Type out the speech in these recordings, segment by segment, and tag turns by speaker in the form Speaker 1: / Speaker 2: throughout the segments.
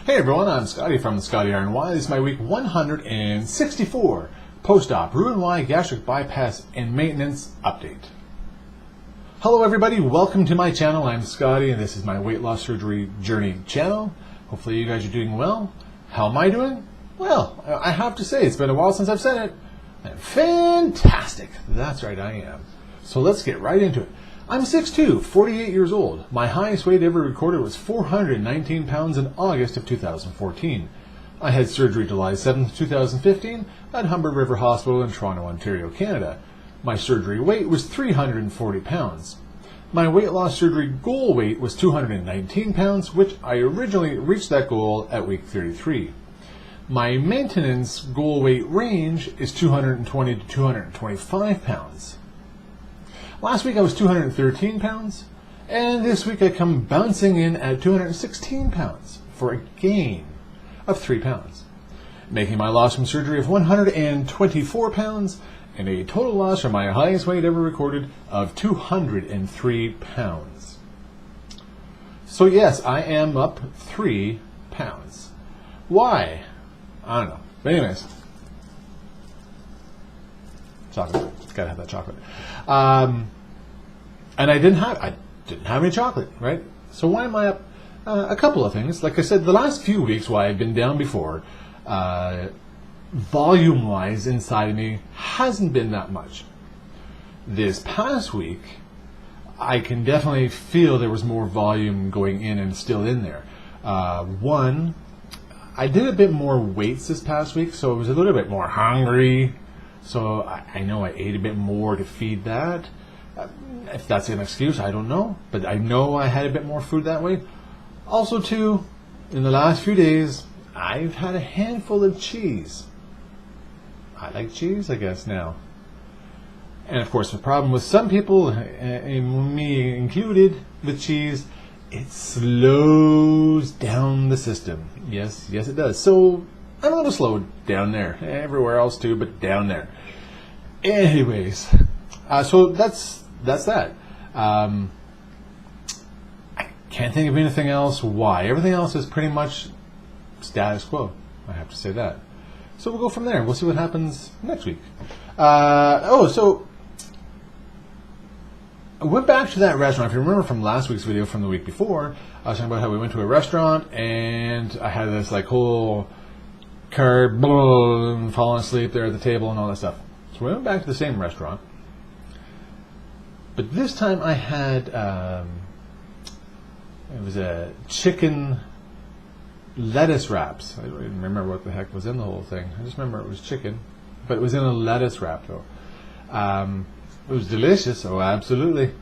Speaker 1: Hey everyone, I'm Skotti from Skotti RNY. This is my week 164 post-op Roux-en-Y gastric bypass and maintenance update. Hello everybody, welcome to my channel. I'm Skotti and this is my weight loss surgery journey channel. Hopefully you guys are doing well. How am I doing? Well, I have to say, it's been a while since I've said it. I'm fantastic. That's right, I am. So let's get right into it. I'm 6'2", 48 years old. My highest weight ever recorded was 419 pounds in August of 2014. I had surgery July 7th, 2015 at Humber River Hospital in Toronto, Ontario, Canada. My surgery weight was 340 pounds. My weight loss surgery goal weight was 219 pounds, which I originally reached that goal at week 33. My maintenance goal weight range is 220 to 225 pounds. Last week I was 213 pounds, and this week I come bouncing in at 216 pounds for a gain of 3 pounds, making my loss from surgery of 124 pounds and a total loss from my highest weight ever recorded of 203 pounds. So yes, I am up 3 pounds. Why? I don't know. But anyways, chocolate. Gotta have that chocolate. And I didn't have any chocolate, right? So why am I up? A couple of things. Like I said, the last few weeks, while I've been down before, volume-wise inside of me hasn't been that much. This past week, I can definitely feel there was more volume going in and still in there. One, I did a bit more weights this past week, so I was a little bit more hungry. So I know I ate a bit more to feed that. If that's an excuse, I don't know. But I know I had a bit more food that way. Also, too, in the last few days, I've had a handful of cheese. I like cheese, I guess, now. And, of course, the problem with some people, and me included, with cheese, it slows down the system. Yes, it does. So I'm a little slow down there. Everywhere else too, but down there. Anyways, so that's that. I can't think of anything else. Why? Everything else is pretty much status quo. I have to say that. So we'll go from there. We'll see what happens next week. So I went back to that restaurant. If you remember from last week's video from the week before, I was talking about how we went to a restaurant and I had this like whole card, and falling asleep there at the table and all that stuff. So we went back to the same restaurant, but this time I had it was a chicken lettuce wraps. I don't even remember what the heck was in the whole thing. I just remember it was chicken, but it was in a lettuce wrap though. It was delicious, oh absolutely,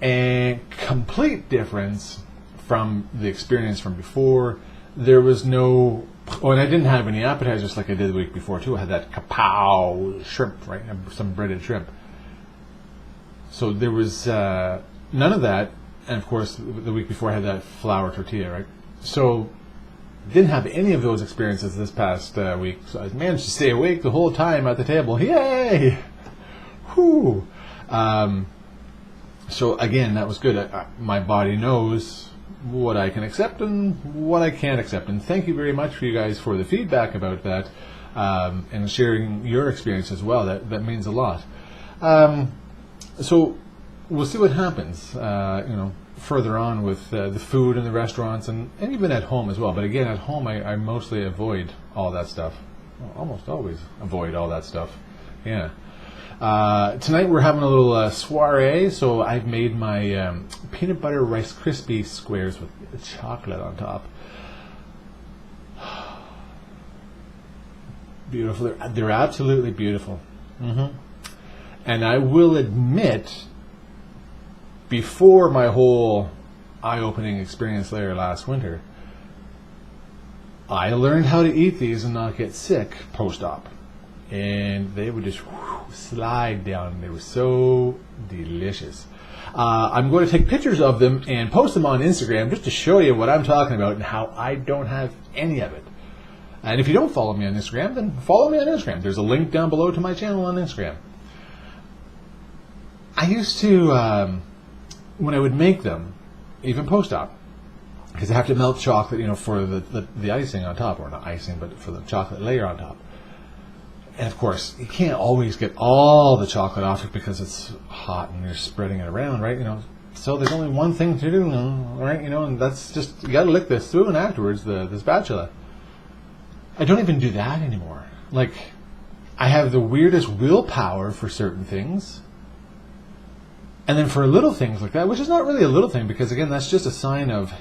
Speaker 1: and complete difference from the experience from before. There was no, and I didn't have any appetizers like I did the week before too. I had that kapow shrimp, right, some breaded shrimp. So there was none of that, and of course the week before I had that flour tortilla, right? So didn't have any of those experiences this past week. So I managed to stay awake the whole time at the table. Yay! Whew. So again, that was good. My body knows what I can accept and what I can't accept. And thank you very much for you guys for the feedback about that and sharing your experience as well. That means a lot. So we'll see what happens, further on with the food in the restaurants and even at home as well. But again, at home, I mostly avoid all that stuff. Well, almost always avoid all that stuff. Yeah. Tonight we're having a little soiree, so I've made my peanut butter Rice Krispie squares with chocolate on top. Beautiful. They're absolutely beautiful. And I will admit, before my whole eye-opening experience there last winter, I learned how to eat these and not get sick post-op. And they would just slide down. They were so delicious. I'm going to take pictures of them and post them on Instagram just to show you what I'm talking about and how I don't have any of it. And if you don't follow me on Instagram, then follow me on Instagram. There's a link down below to my channel on Instagram. I used to, when I would make them, even post-op, because I have to melt chocolate, for the icing on top, or not icing, but for the chocolate layer on top. And of course, you can't always get all the chocolate off it because it's hot and you're spreading it around, right? So there's only one thing to do, right? And that's just, you got to lick this through, and afterwards the spatula. I don't even do that anymore. Like, I have the weirdest willpower for certain things, and then for little things like that, which is not really a little thing, because again, that's just a sign of,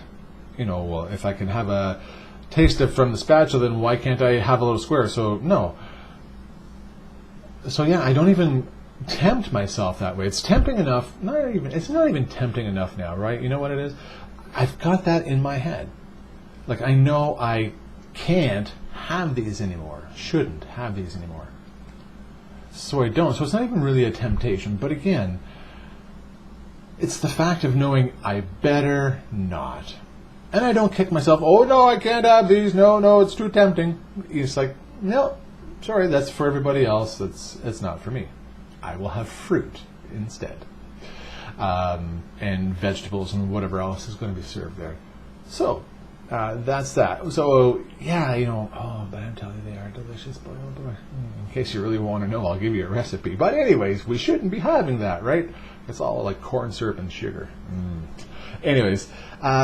Speaker 1: well, if I can have a taste from the spatula, then why can't I have a little square? So no. So yeah, I don't even tempt myself that way. It's tempting enough. It's not even tempting enough now, right? You know what it is? I've got that in my head. Like, I know I can't have these anymore. Shouldn't have these anymore. So I don't. So it's not even really a temptation. But again, it's the fact of knowing I better not. And I don't kick myself, oh no, I can't have these. No, it's too tempting. It's like, no, sorry, that's for everybody else. It's not for me. I will have fruit instead. And vegetables and whatever else is going to be served there. So, that's that. So, yeah, but I'm telling you, they are delicious. Boy, oh boy. In case you really want to know, I'll give you a recipe. But anyways, we shouldn't be having that, right? It's all like corn syrup and sugar. Anyways,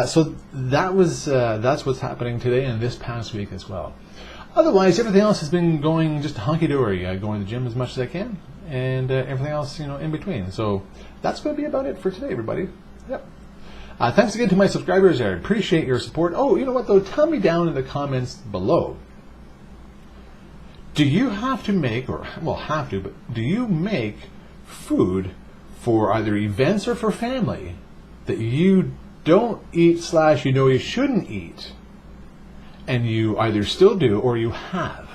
Speaker 1: so that's what's happening today and this past week as well. Otherwise, everything else has been going just hunky-dory. Going to the gym as much as I can, and everything else, in between. So that's going to be about it for today, everybody. Yep. Thanks again to my subscribers. I appreciate your support. Oh, you know what, though? Tell me down in the comments below. Do you have to make, but do you make food for either events or for family that you don't eat / you shouldn't eat, and you either still do or you have?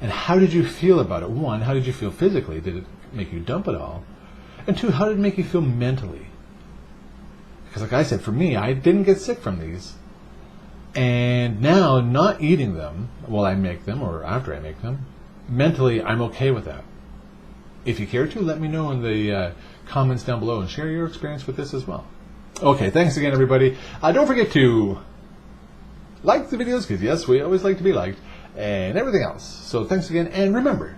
Speaker 1: And how did you feel about it? 1, how did you feel physically? Did it make you dump it all? And 2, how did it make you feel mentally? Because like I said, for me, I didn't get sick from these. And now, not eating them while I make them or after I make them, mentally, I'm okay with that. If you care to, let me know in the comments down below and share your experience with this as well. Okay, thanks again, everybody. Don't forget to like the videos, because yes, we always like to be liked, and everything else. So thanks again, and remember,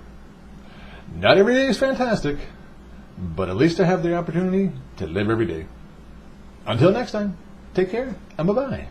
Speaker 1: not every day is fantastic, but at least I have the opportunity to live every day. Until next time, take care, and bye-bye.